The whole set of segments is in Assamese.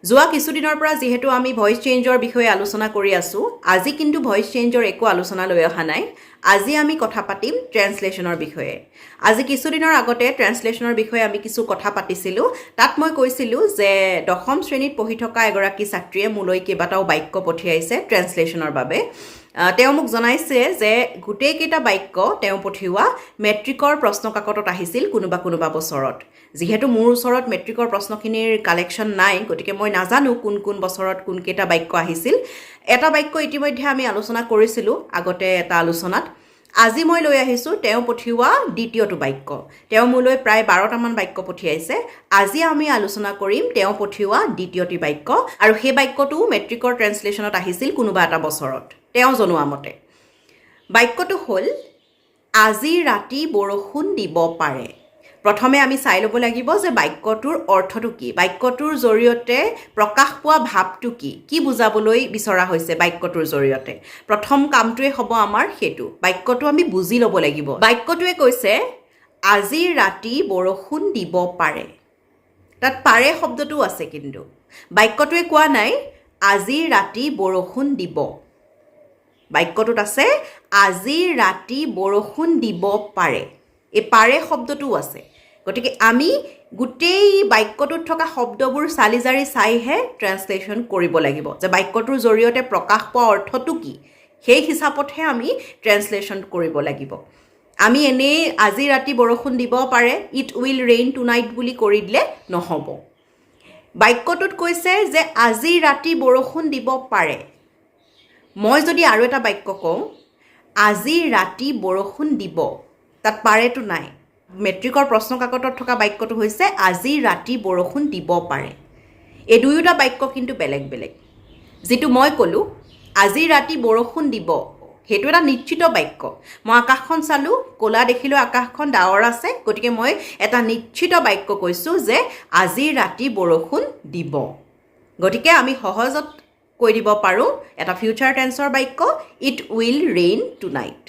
যোৱা কিছুদিনৰ পৰা যিহেতু আমি ভইচ চেঞ্জৰ বিষয়ে আলোচনা কৰি আছোঁ, আজি কিন্তু ভইচ চেঞ্জৰ একো আলোচনা লৈ অহা নাই। আজি আমি কথা পাতিম ট্ৰেন্সলেশ্যনৰ বিষয়ে। আজি কিছুদিনৰ আগতে ট্ৰেন্সলেশ্যনৰ বিষয়ে আমি কিছু কথা পাতিছিলোঁ। তাত মই কৈছিলোঁ যে 10ম শ্ৰেণীত পঢ়ি থকা এগৰাকী ছাত্ৰীয়ে মোলৈ কেইবাটাও বাক্য পঠিয়াইছে ট্ৰেন্সলেশ্যনৰ বাবে। তেওঁ মোক জনাইছে যে গোটেইকেইটা বাক্য তেওঁ পঠিওৱা মেট্ৰিকৰ প্ৰশ্নকাকতত আহিছিল কোনোবা বছৰত। যিহেতু মোৰ ওচৰত মেট্ৰিকৰ প্ৰশ্নখিনিৰ কালেকশ্যন নাই, গতিকে মই নাজানো কোন বছৰত কোনকেইটা বাক্য আহিছিল। এটা বাক্য ইতিমধ্যে আমি আলোচনা কৰিছিলোঁ আগতে এটা আলোচনাত। আজি মই লৈ আহিছোঁ তেওঁ পঠিওৱা দ্বিতীয়টো বাক্য। তেওঁ মোলৈ প্ৰায় 12টামান বাক্য পঠিয়াইছে। আজি আমি আলোচনা কৰিম তেওঁ পঠিওৱা দ্বিতীয়টি বাক্য, আৰু সেই বাক্যটো মেট্ৰিকৰ ট্ৰেন্সলেশ্যনত আহিছিল কোনোবা এটা বছৰত তেওঁ জনোৱা মতে। বাক্যটো হ'ল, আজি ৰাতি বৰষুণ দিব পাৰে। প্ৰথমে আমি চাই ল'ব লাগিব যে বাক্যটোৰ অৰ্থটো কি, বাক্যটোৰ জৰিয়তে প্ৰকাশ পোৱা ভাৱটো কি বুজাবলৈ বিচৰা হৈছে বাক্যটোৰ জৰিয়তে। প্ৰথম কামটোৱে হ'ব আমাৰ সেইটো, বাক্যটো আমি বুজি ল'ব লাগিব। বাক্যটোৱে কৈছে আজি ৰাতি বৰষুণ দিব পাৰে। তাত পাৰে শব্দটো আছে, কিন্তু বাক্যটোৱে কোৱা নাই আজি ৰাতি বৰষুণ দিব। বাক্যটোত আছে আজি ৰাতি বৰষুণ দিব পাৰে। এই পাৰে শব্দটোও আছে। গতিকে আমি গোটেই বাক্যটোত থকা শব্দবোৰ চালি জাৰি চাইহে ট্ৰেন্সলেশ্যন কৰিব লাগিব, যে বাক্যটোৰ জৰিয়তে প্ৰকাশ পোৱা অৰ্থটো কি, সেই হিচাপতহে আমি ট্ৰেন্সলেশ্যন কৰিব লাগিব। আমি এনেই আজি ৰাতি বৰষুণ দিব পাৰে, it will rain tonight বুলি কৰি দিলে নহ'ব। বাক্যটোত কৈছে যে আজি ৰাতি বৰষুণ দিব পাৰে। মই যদি আৰু এটা বাক্য কওঁ আজি ৰাতি বৰষুণ দিব, তাত পাৰেতো নাই। মেট্ৰিকৰ প্ৰশ্নকাকতত থকা বাক্যটো হৈছে আজি ৰাতি বৰষুণ দিব পাৰে। এই দুয়োটা বাক্য কিন্তু বেলেগ বেলেগ। যিটো মই ক'লোঁ আজি ৰাতি বৰষুণ দিব, সেইটো এটা নিশ্চিত বাক্য। মই আকাশখন চালোঁ, ক'লা দেখিলোঁ আকাশখন ডাৱৰ আছে, গতিকে মই এটা নিশ্চিত বাক্য কৈছোঁ যে আজি ৰাতি বৰষুণ দিব। গতিকে আমি সহজত কৈ দিব পাৰোঁ এটা ফিউচাৰ টেন্সৰ বাক্য, it will rain tonight.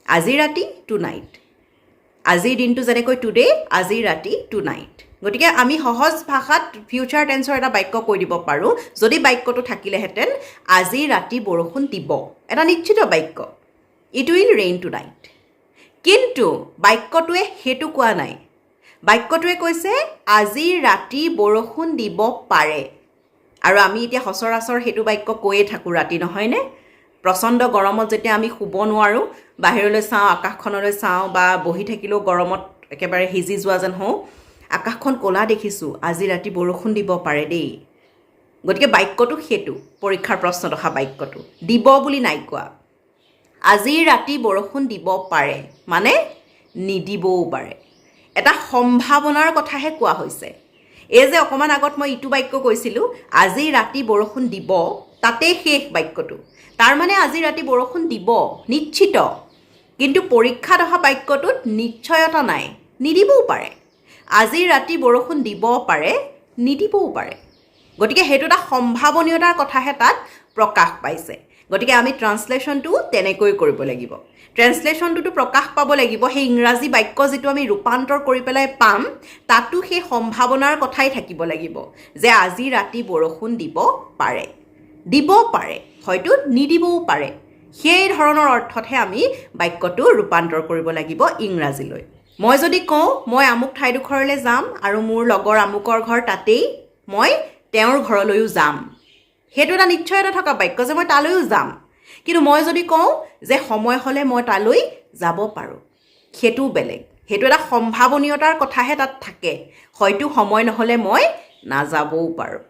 আজি ৰাতি টু নাইট, আজিৰ দিনটো যেনেকৈ টুডে, আজি ৰাতি টু নাইট। গতিকে আমি সহজ ভাষাত ফিউচাৰ টেন্সৰ এটা বাক্য কৈ দিব পাৰোঁ যদি বাক্যটো থাকিলেহেঁতেন আজি ৰাতি বৰষুণ দিব, এটা নিশ্চিত বাক্য, it will rain tonight. কিন্তু বাক্যটোৱে সেইটো কোৱা নাই। বাক্যটোৱে কৈছে আজি ৰাতি বৰষুণ দিব পাৰে। আৰু আমি এতিয়া সচৰাচৰ সেইটো বাক্য কৈয়ে থাকোঁ ৰাতি, নহয়নে? প্ৰচণ্ড গৰমত যেতিয়া আমি শুব নোৱাৰোঁ, বাহিৰলৈ চাওঁ, আকাশখনলৈ চাওঁ, বা বহি থাকিলেও গৰমত একেবাৰে সিজি যোৱা যেন হওঁ, আকাশখন ক'লা দেখিছোঁ, আজি ৰাতি বৰষুণ দিব পাৰে দেই। গতিকে বাক্যটো সেইটো, পৰীক্ষাৰ প্ৰশ্নত অহা বাক্যটো দিব বুলি নাই কোৱা। আজি ৰাতি বৰষুণ দিব পাৰে মানে নিদিবও পাৰে, এটা সম্ভাৱনাৰ কথাহে কোৱা হৈছে। এই যে অকণমান আগত মই ইটো বাক্য কৈছিলোঁ আজি ৰাতি বৰষুণ দিব, তাতেই শেষ বাক্যটো। তাৰ মানে আজি ৰাতি বৰষুণ দিব নিশ্চিত, কিন্তু পৰীক্ষাত অহা বাক্যটোত নিশ্চয়তা নাই, নিদিবও পাৰে। আজি ৰাতি বৰষুণ দিব পাৰে, নিদিবও পাৰে। গতিকে সেইটো এটা সম্ভাৱনীয়তাৰ কথাহে তাত প্ৰকাশ পাইছে। গতিকে আমি ট্ৰান্সলেশ্যনটো তেনেকৈ কৰিব লাগিব। ট্ৰেন্সলেশ্যনটোতো প্ৰকাশ পাব লাগিব, সেই ইংৰাজী বাক্য যিটো আমি ৰূপান্তৰ কৰি পেলাই পাম, তাতো সেই সম্ভাৱনাৰ কথাই থাকিব লাগিব যে আজি ৰাতি বৰষুণ দিব পাৰে, দিব পাৰে, হয়তো নিদিবও পাৰে। সেই ধৰণৰ অৰ্থতহে আমি বাক্যটো ৰূপান্তৰ কৰিব লাগিব ইংৰাজীলৈ। মই যদি কওঁ মই আমুক ঠাইডোখৰলৈ যাম আৰু মোৰ লগৰ আমুকৰ ঘৰ তাতেই, মই তেওঁৰ ঘৰলৈও যাম, সেইটো এটা নিশ্চয়তা থকা বাক্য যে মই তালৈও যাম। কিন্তু মই যদি কওঁ যে সময় হ'লে মই তালৈ যাব পাৰোঁ, সেইটোও বেলেগ, সেইটো এটা সম্ভাৱনীয়তাৰ কথাহে তাত থাকে, হয়তো সময় নহ'লে মই নাযাবও পাৰোঁ।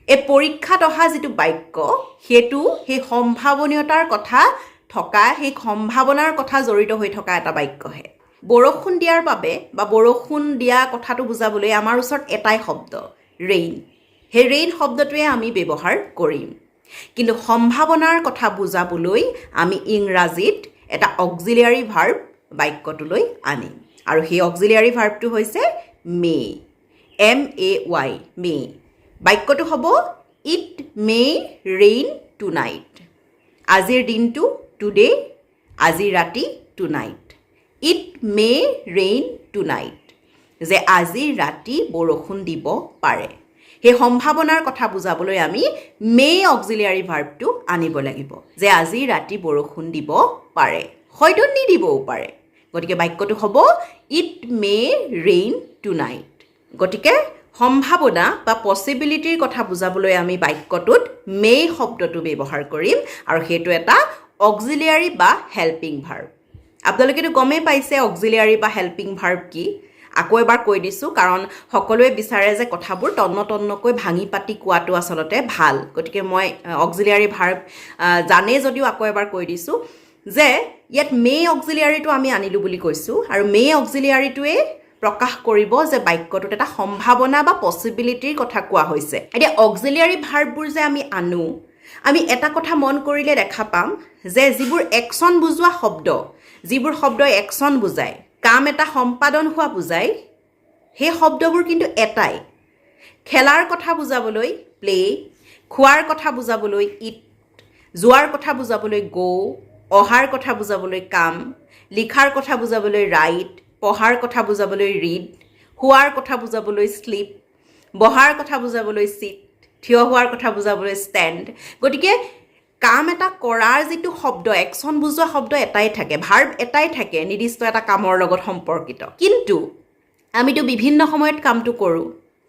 এই পৰীক্ষাত অহা যিটো বাক্য, সেইটো সেই সম্ভাৱনীয়তাৰ কথা থকা, সেই সম্ভাৱনাৰ কথা জড়িত হৈ থকা এটা বাক্যহে। বৰষুণ দিয়াৰ বাবে বা বৰষুণ দিয়া কথাটো বুজাবলৈ আমাৰ ওচৰত এটাই শব্দ, ৰেইন। সেই ৰেইন শব্দটোৱে আমি ব্যৱহাৰ কৰিম। কিন্তু সম্ভাৱনাৰ কথা বুজাবলৈ আমি ইংৰাজীত এটা অক্সিলিয়াৰী ভাৰ্ব বাক্যটোলৈ আনিম, আৰু সেই অক্সিলিয়াৰী ভাৰ্বটো হৈছে মে, MAY, মে। বাক্যটো হ'ব it may rain tonight. আজিৰ দিনটো টুডে, আজি ৰাতি tonight. It may rain tonight, যে আজি ৰাতি বৰষুণ দিব পাৰে। সেই সম্ভাৱনাৰ কথা বুজাবলৈ আমি মে অক্সিলিয়াৰী ভাৰ্বটো আনিব লাগিব যে আজি ৰাতি বৰষুণ দিব পাৰে হয়তো নিদিবও পাৰে গতিকে বাক্যটো হ'ব ইট মে ৰেইন টুনাইট গতিকে সম্ভাৱনা বা পসিবিলিটিৰ কথা বুজাবলৈ আমি বাক্যটোত মে শব্দটো ব্যৱহাৰ কৰিম আৰু সেইটো এটা অক্সিলিয়াৰী বা হেল্পিং ভাৰ্ব আপোনালোকেতো গমেই পাইছে অক্সিলিয়াৰী বা হেল্পিং ভাৰ্ব কি আকৌ এবাৰ কৈ দিছোঁ কাৰণ সকলোৱে বিচাৰে যে কথাবোৰ তন্নতন্নকৈ ভাঙি পাতি কোৱাটো আচলতে ভাল গতিকে মই অক্সিলিয়াৰী ভাৰ্ব জানে যদিও আকৌ এবাৰ কৈ দিছোঁ যে ইয়াত মে অক্সিলিয়াৰীটো আমি আনিলোঁ বুলি কৈছোঁ আৰু মে অক্সিলিয়াৰীটোৱে প্ৰকাশ কৰিব যে বাক্যটোত এটা সম্ভাৱনা বা পসিবিলিটিৰ কথা কোৱা হৈছে এতিয়া অক্সিলিয়াৰী ভাৰ্ববোৰ যে আমি আনো আমি এটা কথা মন কৰিলে দেখা পাম যে যিবোৰ একশ্যন বুজোৱা শব্দ যিবোৰ শব্দই একশ্যন বুজায় কাম এটা সম্পাদন হোৱা বুজায় সেই শব্দবোৰ কিন্তু এটাই খেলাৰ কথা বুজাবলৈ প্লে খোৱাৰ কথা বুজাবলৈ ইট যোৱাৰ কথা বুজাবলৈ গো অহাৰ কথা বুজাবলৈ কাম লিখাৰ কথা বুজাবলৈ ৰাইট পঢ়াৰ কথা বুজাবলৈ ৰিড হোৱাৰ কথা বুজাবলৈ স্লিপ বহাৰ কথা বুজাবলৈ চিট থিয় হোৱাৰ কথা বুজাবলৈ ষ্টেণ্ড গতিকে কাম এটা কৰাৰ যিটো শব্দ একশ্যন বুজোৱা শব্দ এটাই থাকে ভাৰ্ব এটাই থাকে নিৰ্দিষ্ট এটা কামৰ লগত সম্পৰ্কিত কিন্তু আমিতো বিভিন্ন সময়ত কামটো কৰোঁ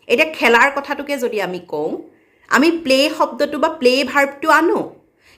এতিয়া খেলাৰ কথাটোকে যদি আমি কওঁ আমি প্লে শব্দটো বা প্লে ভাৰ্বটো আনো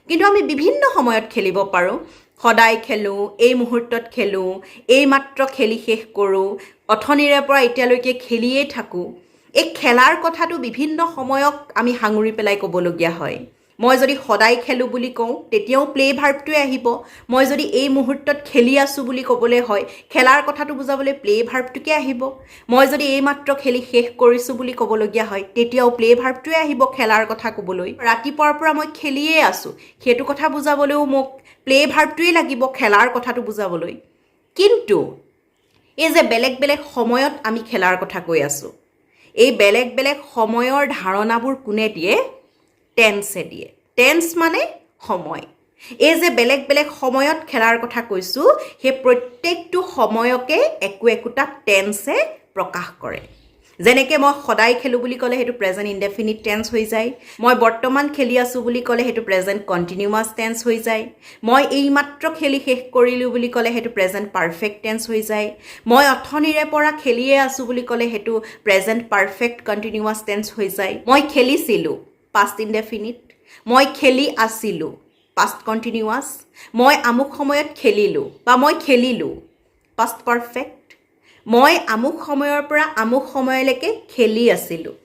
কিন্তু আমি বিভিন্ন সময়ত খেলিব পাৰোঁ সদায় খেলোঁ এই মুহূৰ্তত খেলোঁ এই মাত্ৰ খেলি শেষ কৰোঁ অথনিৰে পৰা এতিয়ালৈকে খেলিয়েই থাকোঁ এই খেলাৰ কথাটো বিভিন্ন সময়ক আমি সাঙুৰি পেলাই ক'বলগীয়া হয় মই যদি সদায় খেলোঁ বুলি কওঁ তেতিয়াও প্লে ভাৰ্বটোৱে আহিব মই যদি এই মুহূৰ্তত খেলি আছোঁ বুলি ক'বলৈ হয় খেলাৰ কথাটো বুজাবলৈ প্লে ভাৰ্বটোকে আহিব মই যদি এই মাত্ৰ খেলি শেষ কৰিছোঁ বুলি ক'বলগীয়া হয় তেতিয়াও প্লে ভাৰ্বটোৱে আহিব খেলাৰ কথা ক'বলৈ ৰাতিপুৱাৰ পৰা মই খেলিয়েই আছোঁ সেইটো কথা বুজাবলৈও মোক প্লে ভাৰ্বটোৱে লাগিব খেলাৰ কথাটো বুজাবলৈ কিন্তু এই যে বেলেগ বেলেগ সময়ত আমি খেলাৰ কথা কৈ আছোঁ এই বেলেগ বেলেগ সময়ৰ ধাৰণাবোৰ কোনে দিয়ে টেন্সে দিয়ে টেন্স মানে সময় এই যে বেলেগ বেলেগ সময়ত খেলাৰ কথা কৈছোঁ সেই প্ৰত্যেকটো সময়কে একোটা টেন্সে প্ৰকাশ কৰে যেনেকৈ মই সদায় খেলোঁ বুলি ক'লে সেইটো প্ৰেজেণ্ট ইনডেফিনিট টেন্স হৈ যায় মই বৰ্তমান খেলি আছোঁ বুলি ক'লে সেইটো প্ৰেজেণ্ট কণ্টিনিউৱাছ টেন্স হৈ যায় মই এইমাত্ৰ খেলি শেষ কৰিলোঁ বুলি ক'লে সেইটো প্ৰেজেণ্ট পাৰফেক্ট টেন্স হৈ যায় মই অথনিৰে পৰা খেলিয়ে আছোঁ বুলি ক'লে সেইটো প্ৰেজেণ্ট পাৰফেক্ট কণ্টিনিউৱাছ টেন্স হৈ যায় মই খেলিছিলোঁ পাষ্ট ইনডেফিনিট মই খেলি আছিলোঁ পাষ্ট কণ্টিনিউৱাছ মই আমুক সময়ত খেলিলোঁ বা মই খেলিলোঁ পাষ্ট পাৰফেক্ট মই আমুক সময়ৰ পৰা আমুক সময়লৈকে খেলি আছিলোঁ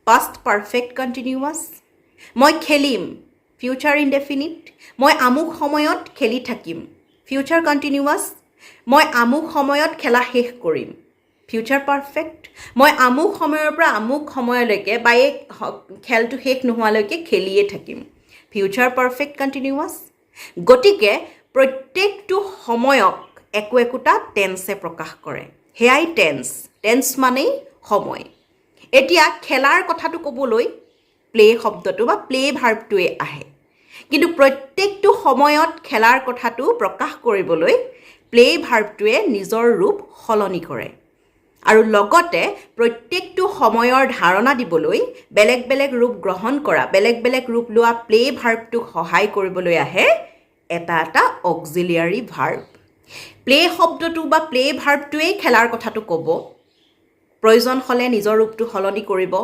পাষ্ট পাৰফেক্ট কণ্টিনিউৱাছ মই খেলিম ফিউচাৰ ইনডেফিনিট মই আমুক সময়ত খেলি থাকিম ফিউচাৰ কণ্টিনিউৱাছ মই আমুক সময়ত খেলা শেষ কৰিম ফিউচাৰ পাৰফেক্ট মই আমুক সময়ৰ পৰা আমুক সময়লৈকে বা এই খেলটো শেষ নোহোৱালৈকে খেলিয়ে থাকিম ফিউচাৰ পাৰফেক্ট কণ্টিনিউৱাছ গতিকে প্ৰত্যেকটো সময়ক একোটা টেন্সে প্ৰকাশ কৰে সেয়াই টেন্স মানেই সময় এতিয়া খেলাৰ কথাটো ক'বলৈ প্লে শব্দটো বা প্লে ভাৰ্বটোৱে আহে কিন্তু প্ৰত্যেকটো সময়ত খেলাৰ কথাটো প্ৰকাশ কৰিবলৈ প্লে ভাৰ্বটোৱে নিজৰ ৰূপ সলনি কৰে আৰু লগতে প্ৰত্যেকটো সময়ৰ ধাৰণা দিবলৈ বেলেগ বেলেগ ৰূপ গ্ৰহণ কৰা বেলেগ বেলেগ ৰূপ লোৱা প্লে ভাৰ্বটোক সহায় কৰিবলৈ আহে এটা অক্সিলিয়াৰী ভাৰ্ব প্লে শব্দটো বা প্লে ভাৰ্বটোৱেই খেলাৰ কথাটো ক'ব প্ৰয়োজন হ'লে নিজৰ ৰূপটো সলনি কৰিব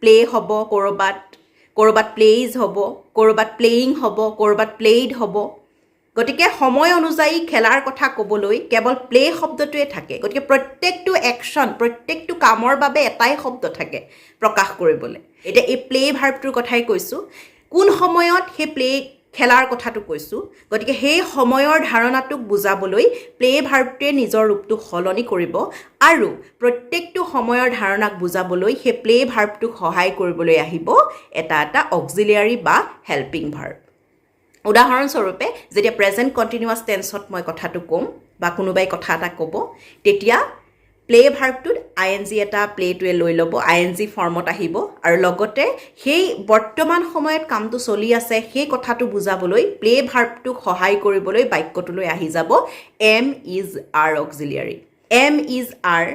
প্লে হ'ব ক'ৰবাত প্লেইজ হ'ব ক'ৰবাত প্লেয়িং হ'ব ক'ৰবাত প্লেইড হ'ব গতিকে সময় অনুযায়ী খেলাৰ কথা ক'বলৈ কেৱল প্লে শব্দটোৱে থাকে গতিকে প্ৰত্যেকটো একশ্যন প্ৰত্যেকটো কামৰ বাবে এটাই শব্দ থাকে প্ৰকাশ কৰিবলৈ এতিয়া এই প্লে ভাৰ্বটোৰ কথাই কৈছোঁ কোন সময়ত সেই প্লে খেলাৰ কথাটো কৈছোঁ গতিকে সেই সময়ৰ ধাৰণাটোক বুজাবলৈ প্লে ভাৰ্বটোৱে নিজৰ ৰূপটো সলনি কৰিব আৰু প্ৰত্যেকটো সময়ৰ ধাৰণাক বুজাবলৈ সেই প্লে ভাৰ্বটোক সহায় কৰিবলৈ আহিব এটা অক্সিলিয়াৰী বা হেল্পিং ভাৰ্ব উদাহৰণস্বৰূপে যেতিয়া প্ৰেজেণ্ট কণ্টিনিউৱাছ টেন্সত মই কথাটো ক'ম বা কোনোবাই কথা এটা ক'ব তেতিয়া প্লে ভাৰ্বটোত আইএনজি এটা প্লেটোৱে লৈ ল'ব আইএনজি ফৰ্মত আহিব আৰু লগতে সেই বৰ্তমান সময়ত কামটো চলি আছে সেই কথাটো বুজাবলৈ প্লে ভাৰ্বটোক সহায় কৰিবলৈ বাক্যটোলৈ আহি যাব am is are auxiliary am is are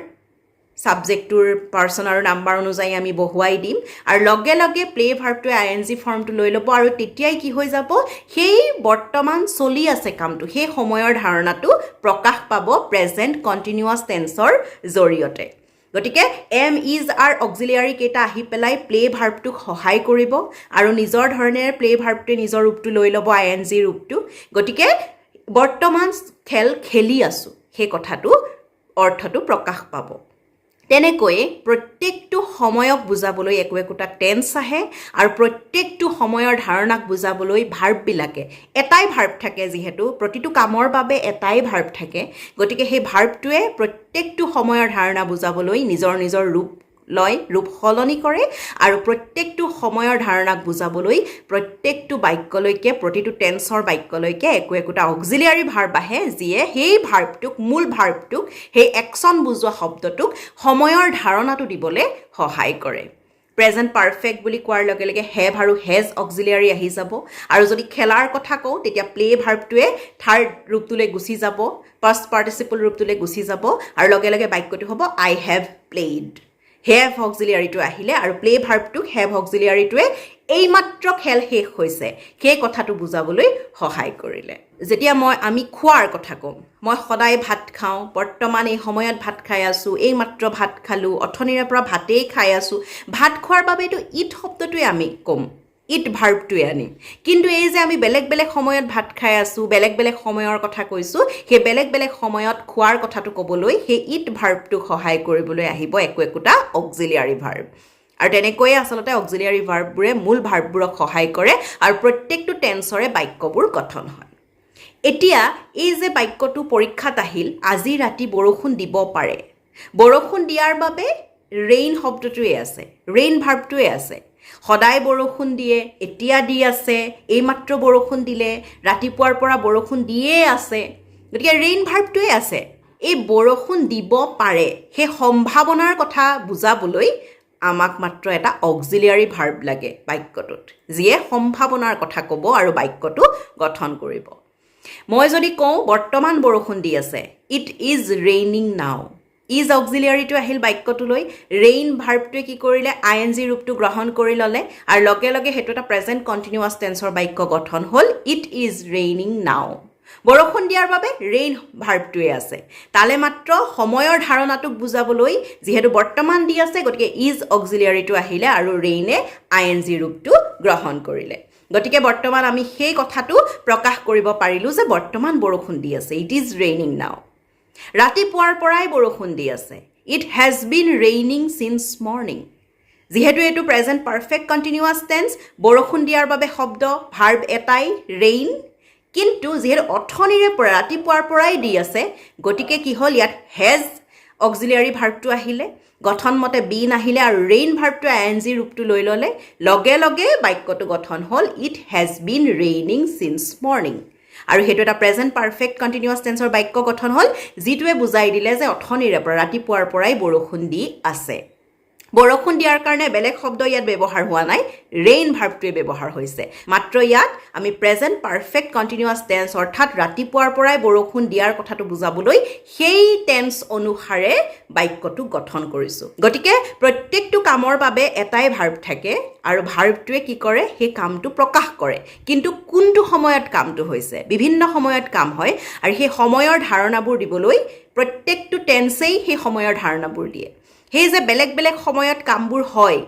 ছাবজেক্টটোৰ পাৰ্চন আৰু নাম্বাৰ অনুযায়ী আমি বহুৱাই দিম আৰু লগে লগে প্লে ভাৰ্বটোৱে আইএনজি ফৰ্মটো লৈ ল'ব আৰু তেতিয়াই কি হৈ যাব সেই বৰ্তমান চলি আছে কামটো সেই সময়ৰ ধাৰণাটো প্ৰকাশ পাব প্ৰেজেণ্ট কণ্টিনিউৱাছ টেন্সৰ জৰিয়তে গতিকে এম ইজ আৰ অক্সিলিয়াৰী কেইটা আহি পেলাই প্লে ভাৰ্বটোক সহায় কৰিব আৰু নিজৰ ধৰণেৰে প্লে ভাৰ্বটোৱে নিজৰ ৰূপটো লৈ ল'ব আইএনজি ৰূপটো গতিকে বৰ্তমান খেল খেলি আছোঁ সেই কথাটো অৰ্থটো প্ৰকাশ পাব তেনেকৈয়ে প্ৰত্যেকটো সময়ক বুজাবলৈ একোটা টেন্স আহে আৰু প্ৰত্যেকটো সময়ৰ ধাৰণাক বুজাবলৈ ভাৰ্ববিলাকে এটাই ভাৰ্ব থাকে যিহেতু প্ৰতিটো কামৰ বাবে এটাই ভাৰ্ব থাকে গতিকে সেই ভাৰ্বটোৱে প্ৰত্যেকটো সময়ৰ ধাৰণা বুজাবলৈ নিজৰ নিজৰ ৰূপ লয় ৰূপ সলনি কৰে আৰু প্ৰত্যেকটো সময়ৰ ধাৰণাক বুজাবলৈ প্ৰত্যেকটো বাক্যলৈকে প্ৰতিটো টেন্সৰ বাক্যলৈকে একোটা অক্সিলিয়াৰী ভাৰ্ব আহে যিয়ে সেই ভাৰ্বটোক মূল ভাৰ্বটোক সেই একশ্যন বুজোৱা শব্দটোক সময়ৰ ধাৰণাটো দিবলৈ সহায় কৰে প্ৰেজেণ্ট পাৰফেক্ট বুলি কোৱাৰ লগে লগে হেভ আৰু হেজ অক্সিলিয়াৰী আহি যাব আৰু যদি খেলাৰ কথা কওঁ তেতিয়া প্লে ভাৰ্বটোৱে থাৰ্ড ৰূপটোলৈ গুচি যাব পাষ্ট পাৰ্টিচিপল ৰূপটোলৈ গুচি যাব আৰু লগে লগে বাক্যটো হ'ব আই হেভ প্লেইড হেভ অক্সিলিয়াৰীটো আহিলে আৰু প্লে ভাৰ্বটোক হেভ অক্সিলিয়াৰীটোৱে এইমাত্ৰ খেল শেষ হৈছে সেই কথাটো বুজাবলৈ সহায় কৰিলে যেতিয়া আমি খোৱাৰ কথা ক'ম মই সদায় ভাত খাওঁ বৰ্তমান এই সময়ত ভাত খাই আছোঁ এইমাত্ৰ ভাত খালোঁ অথনিৰে পৰা ভাতেই খাই আছোঁ ভাত খোৱাৰ বাবেতো ইট শব্দটোৱে আমি ক'ম ইট ভাৰ্বটোৱে আনিম কিন্তু এই যে আমি বেলেগ বেলেগ সময়ত ভাত খাই আছোঁ বেলেগ বেলেগ সময়ৰ কথা কৈছোঁ সেই বেলেগ বেলেগ সময়ত খোৱাৰ কথাটো ক'বলৈ সেই ইট ভাৰ্বটোক সহায় কৰিবলৈ আহিব একোটা অক্সিলিয়াৰী ভাৰ্ব আৰু তেনেকৈয়ে আচলতে অক্সিলিয়াৰী ভাৰ্ববোৰে মূল ভাৰ্ববোৰক সহায় কৰে আৰু প্ৰত্যেকটো টেন্সৰে বাক্যবোৰ গঠন হয় এতিয়া এই যে বাক্যটো পৰীক্ষাত আহিল আজি ৰাতি বৰষুণ দিব পাৰে বৰষুণ দিয়াৰ বাবে ৰেইন শব্দটোৱে আছে ৰেইন ভাৰ্বটোৱে আছে সদায় বৰষুণ দিয়ে এতিয়া দি আছে এইমাত্ৰ বৰষুণ দিলে ৰাতিপুৱাৰ পৰা বৰষুণ দিয়ে আছে গতিকে ৰেইন ভাৰ্বটোৱে আছে এই বৰষুণ দিব পাৰে সেই সম্ভাৱনাৰ কথা বুজাবলৈ আমাক মাত্ৰ এটা অক্সিলিয়াৰী ভাৰ্ব লাগে বাক্যটোত যিয়ে সম্ভাৱনাৰ কথা ক'ব আৰু বাক্যটো গঠন কৰিব মই যদি কওঁ বৰ্তমান বৰষুণ দি আছে it is raining now is অক্সিলিয়াৰীটো আহিল বাক্যটোলৈ ৰেইন ভাৰ্বটোৱে কি কৰিলে আইএনজি ৰূপটো গ্ৰহণ কৰি ল'লে আৰু লগে লগে সেইটো এটা প্ৰেজেণ্ট কণ্টিনিউৱাছ টেন্সৰ বাক্য গঠন হ'ল ইট ইজ ৰেইনিং নাও বৰষুণ দিয়াৰ বাবে ৰেইন ভাৰ্বটোৱে আছে তালে মাত্ৰ সময়ৰ ধাৰণাটোক বুজাবলৈ যিহেতু বৰ্তমান দি আছে গতিকে ইজ অক্সিলিয়াৰীটো আহিলে আৰু ৰেইনে আইএনজি ৰূপটো গ্ৰহণ কৰিলে গতিকে বৰ্তমান আমি সেই কথাটো প্ৰকাশ কৰিব পাৰিলোঁ যে বৰ্তমান বৰষুণ দি আছে ইট ইজ ৰেইনিং নাও ৰাতিপুৱাৰ পৰাই বৰষুণ দি আছে it has been raining signs morning যিহেতু এইটো প্ৰেজেণ্ট পাৰফেক্ট কণ্টিনিউৱাছ টেন্স বৰষুণ দিয়াৰ বাবে শব্দ ভাৰ্ব এটাই ৰেইন কিন্তু যিহেতু অথনিৰে পৰা ৰাতিপুৱাৰ পৰাই দি আছে গতিকে কি হ'ল ইয়াত হেজ অক্সিলিয়াৰী ভাৰ্বটো আহিলে গঠনমতে বিন আহিলে আৰু ৰেইন ভাৰ্বটোৱে আইএনজি ৰূপটো লৈ ল'লে লগে লগে বাক্যটো গঠন হ'ল it has been raining signs morning আৰু সেইটো এটা প্ৰেজেণ্ট পাৰফেক্ট কণ্টিনিউৱাছ টেন্সৰ বাক্য গঠন হ'ল যিটোৱে বুজাই দিলে যে অথনিৰে পৰা ৰাতিপুৱাৰ পৰাই বৰষুণ দি আছে বৰষুণ দিয়াৰ কাৰণে বেলেগ শব্দ ইয়াত ব্যৱহাৰ হোৱা নাই ৰেইন ভাৰ্বটোৱে ব্যৱহাৰ হৈছে মাত্ৰ ইয়াত আমি প্ৰেজেণ্ট পাৰফেক্ট কণ্টিনিউৱাছ টেন্স অৰ্থাৎ ৰাতিপুৱাৰ পৰাই বৰষুণ দিয়াৰ কথাটো বুজাবলৈ সেই টেন্স অনুসাৰে বাক্যটো গঠন কৰিছোঁ গতিকে প্ৰত্যেকটো কামৰ বাবে এটাই ভাৰ্ব থাকে আৰু ভাৰ্বটোৱে কি কৰে সেই কামটো প্ৰকাশ কৰে কিন্তু কোনটো সময়ত কামটো হৈছে বিভিন্ন সময়ত কাম হয় আৰু সেই সময়ৰ ধাৰণাবোৰ দিবলৈ প্ৰত্যেকটো টেন্সেই সেই সময়ৰ ধাৰণাবোৰ দিয়ে সেই যে বেলেগ বেলেগ সময়ত কামবোৰ হয়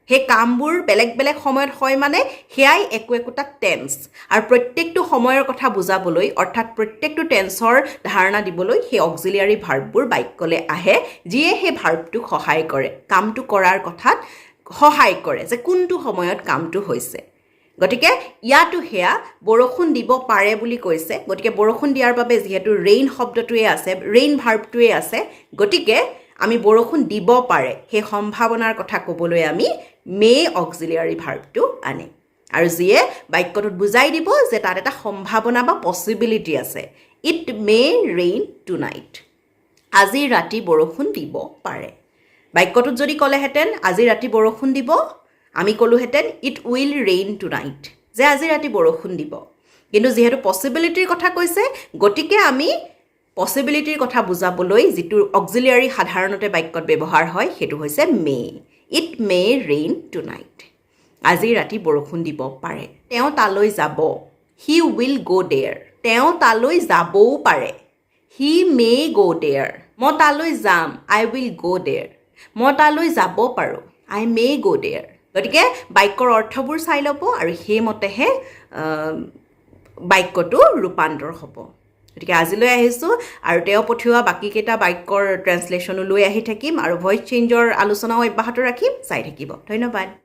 সেই কামবোৰ বেলেগ বেলেগ সময়ত হয় মানে সেয়াই একোটা টেন্স আৰু প্ৰত্যেকটো সময়ৰ কথা বুজাবলৈ অৰ্থাৎ প্ৰত্যেকটো টেন্সৰ ধাৰণা দিবলৈ সেই অক্সিলিয়াৰী ভাৰ্ববোৰ বাক্যলৈ আহে যিয়ে সেই ভাৰ্বটোক সহায় কৰে কামটো কৰাৰ কথাত সহায় কৰে যে কোনটো সময়ত কামটো হৈছে গতিকে ইয়াতো সেয়া বৰষুণ দিব পাৰে বুলি কৈছে গতিকে বৰষুণ দিয়াৰ বাবে যিহেতু ৰেইন শব্দটোৱে আছে ৰেইন ভাৰ্বটোৱে আছে গতিকে আমি বৰষুণ দিব পাৰে সেই সম্ভাৱনাৰ কথা ক'বলৈ আমি মে অক্সিলিয়াৰী ভাৰ্বটো আনিম আৰু যিয়ে বাক্যটোত বুজাই দিব যে তাত এটা সম্ভাৱনা বা পচিবিলিটি আছে it may rain tonight আজি ৰাতি বৰষুণ দিব পাৰে বাক্যটোত যদি ক'লেহেঁতেন আজি ৰাতি বৰষুণ দিব আমি ক'লোহেঁতেন it will rain tonight যে আজি ৰাতি বৰষুণ দিব কিন্তু যিহেতু পচিবিলিটিৰ কথা কৈছে গতিকে আমি পচিবিলিটিৰ কথা বুজাবলৈ যিটো অক্সিলিয়াৰী সাধাৰণতে বাক্যত ব্যৱহাৰ হয় সেইটো হৈছে মে ইট মে ৰেইন টুনাইট আজি ৰাতি বৰষুণ দিব পাৰে তেওঁ তালৈ যাব হি উইল গ' দেয়াৰ তেওঁ তালৈ যাবও পাৰে হি মে গ' দেয়াৰ মই তালৈ যাম আই উইল গ' দেয়াৰ মই তালৈ যাব পাৰোঁ আই মে গ' দেয়াৰ গতিকে বাক্যৰ অৰ্থবোৰ চাই ল'ব আৰু সেইমতেহে বাক্যটো ৰূপান্তৰ হ'ব গতিকে আজিলৈ আহিছোঁ আৰু তেওঁ পঠিওৱা বাকীকেইটা বাক্যৰ ট্ৰেন্সলেশ্যনো লৈ আহি থাকিম আৰু ভইচ চেঞ্জৰ আলোচনাও অব্যাহত ৰাখিম চাই থাকিব ধন্যবাদ